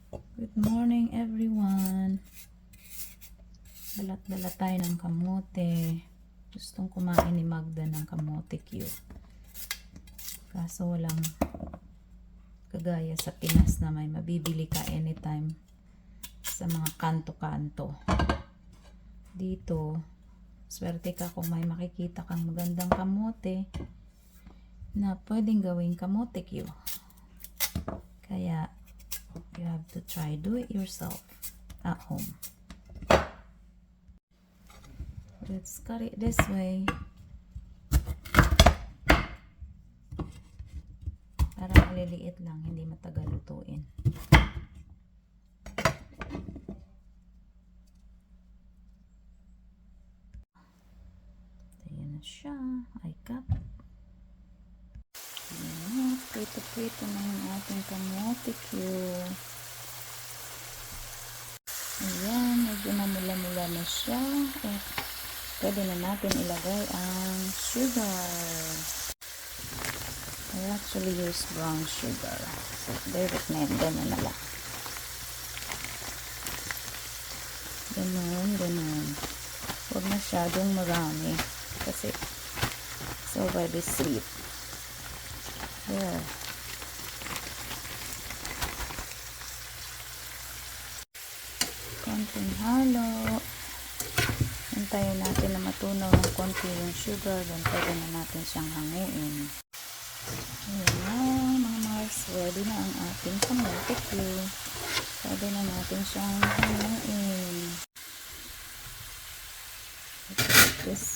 Good morning everyone. Balat-balat tayo ng kamote. Gustong kumain ni Magda ng kamote Q. Kaso walang kagaya sa Pinas na may mabibili ka anytime sa mga kanto-kanto. Dito, swerte ka kung may makikita kang magandang kamote na pwedeng gawing kamote Q. Kaya, you have to try do it yourself at home. Let's cut it this way. Para maliliit lang, hindi matagal lutuin. Ayan na siya. I cut. Ayan, prito-prito na yung ating kamote cube. Ayan, medyo namula-mula na siya. At pwede na natin ilagay ang sugar. I actually use brown sugar. So, direct na yan. Ganyan na lang. Ganun. Huwag masyadong marami. Kasi, it's already sweet. There. Konting halo. Hintayin natin na matunaw ng konti yung sugar. Then, pwede na natin siyang hanguin. Ayan na, mga Mars. Ready na ang ating kamote cube. Pwede na natin siyang hanguin. This